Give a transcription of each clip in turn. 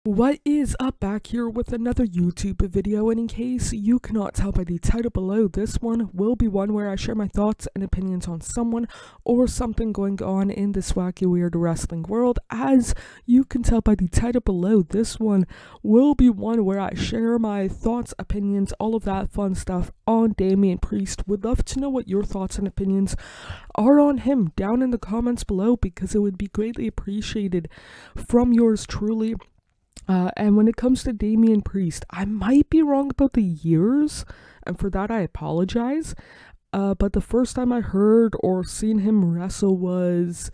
What is up, back here with another YouTube video, and in case you cannot tell by the title below, this one will be one where I share my thoughts and opinions on someone or something going on in this wacky weird wrestling world. As you can tell by the title below, this one will be one where I share my thoughts, opinions, all of that fun stuff on Damian Priest. Would love to know what your thoughts and opinions are on him down in the comments below, because it would be greatly appreciated from yours truly. And when it comes to Damian Priest, I might be wrong about the years, and for that I apologize. But the first time I heard or seen him wrestle was,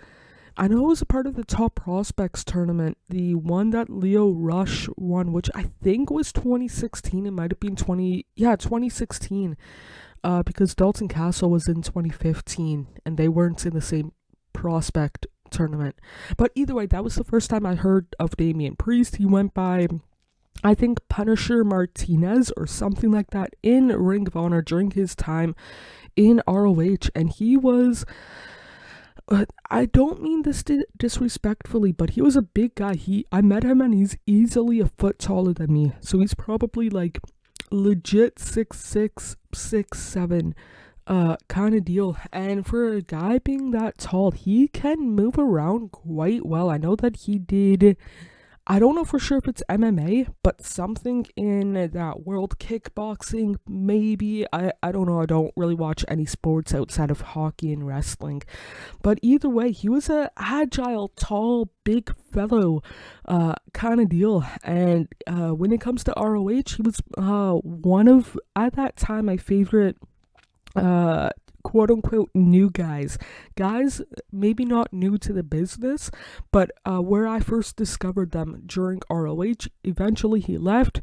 I know it was a part of the Top Prospects tournament, the one that Leo Rush won, which I think was 2016. It might have been 2016. Because Dalton Castle was in 2015, and they weren't in the same prospect tournament. But either way, that was the first time I heard of Damian Priest. He went by, I think, Punisher Martinez or something like that in Ring of Honor during his time in ROH, and he was, I don't mean this disrespectfully, but he was a big guy. I met him and he's easily a foot taller than me, so he's probably like legit 6'6", 6'7", kind of deal. And for a guy being that tall, he can move around quite well. I know that he did, I don't know for sure if it's MMA, but something in that world, kickboxing maybe. I don't know. I don't really watch any sports outside of hockey and wrestling, but either way, he was a agile, tall, big fellow kind of deal. And when it comes to ROH, he was one of, at that time, my favorite quote unquote new guys maybe not new to the business, but where I first discovered them during ROH. Eventually he left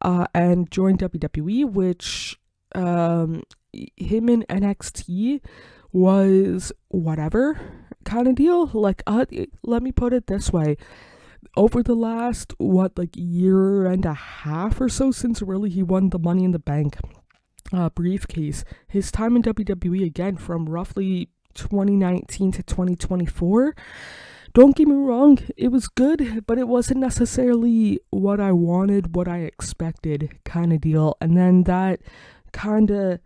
and joined WWE, which him in NXT was whatever kind of deal. Like, let me put it this way: over the last year and a half or so, since really he won the Money in the Bank briefcase, his time in WWE, again from roughly 2019 to 2024, don't get me wrong, it was good, but it wasn't necessarily what I wanted, what I expected kind of deal. And then that kind of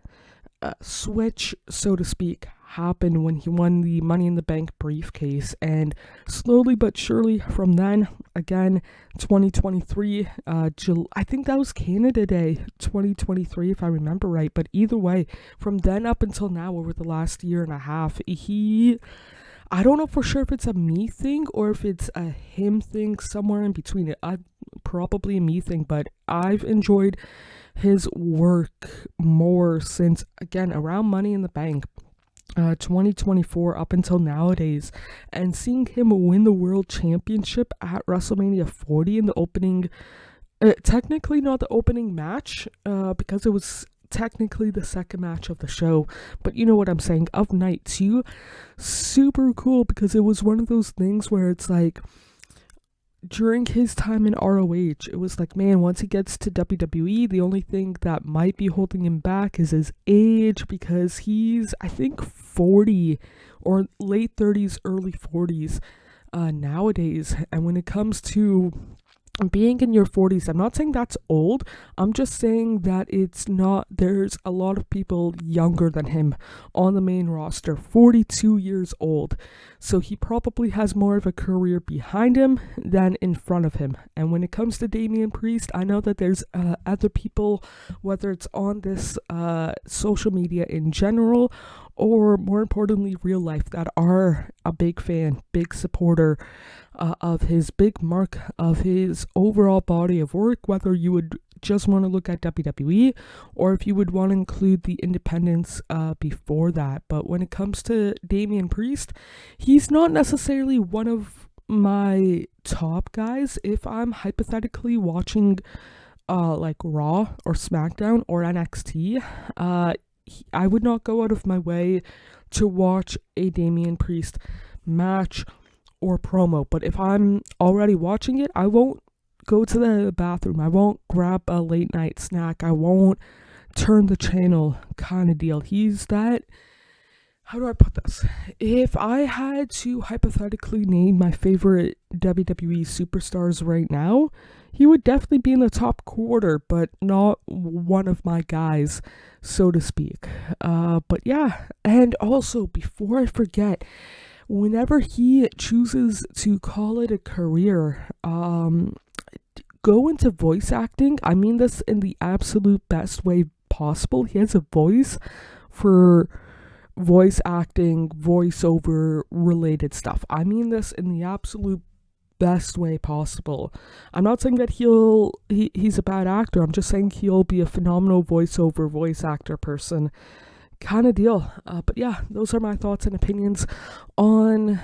switch, so to speak, happened when he won the Money in the Bank briefcase, and slowly but surely from then, again, 2023, I think that was Canada Day 2023 if I remember right, but either way, from then up until now, over the last year and a half, I don't know for sure if it's a me thing or if it's a him thing, somewhere in between it. Probably a me thing, but I've enjoyed his work more since, again, around Money in the Bank 2024 up until nowadays, and seeing him win the world championship at WrestleMania 40 in the opening, technically not the opening match, because it was technically the second match of the show, but you know what I'm saying, of night 2, super cool, because it was one of those things where it's like, during his time in ROH, it was like, man, once he gets to WWE, the only thing that might be holding him back is his age, because he's, I think, 40 or late 30s, early 40s nowadays. And when it comes to being in your 40s, I'm not saying that's old, I'm just saying that it's not, there's a lot of people younger than him on the main roster, 42 years old, so he probably has more of a career behind him than in front of him. And when it comes to Damian Priest, I know that there's other people, whether it's on this social media in general, or more importantly real life, that are a big fan, big supporter of his, big mark of his overall body of work, whether you would just want to look at WWE or if you would want to include the independents before that. But when it comes to Damian Priest, he's not necessarily one of my top guys. If I'm hypothetically watching like Raw or SmackDown or NXT, I would not go out of my way to watch a Damian Priest match or promo. But if I'm already watching it, I won't go to the bathroom, I won't grab a late night snack, I won't turn the channel kind of deal. He's that, how do I put this? If I had to hypothetically name my favorite WWE superstars right now, he would definitely be in the top quarter, but not one of my guys, so to speak. But yeah, and also before I forget, whenever he chooses to call it a career, go into voice acting. I mean this in the absolute best way possible. He has a voice for voice acting, voiceover related stuff. I mean this in the absolute best way possible. I'm not saying that he's a bad actor. I'm just saying he'll be a phenomenal voiceover voice actor person kind of deal. But yeah, those are my thoughts and opinions on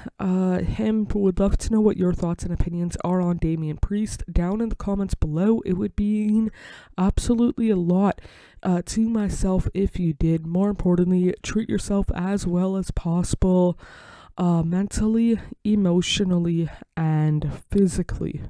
him. Would love to know what your thoughts and opinions are on Damian Priest down in the comments below. It would mean absolutely a lot to myself if you did. More importantly, treat yourself as well as possible, mentally, emotionally, and physically.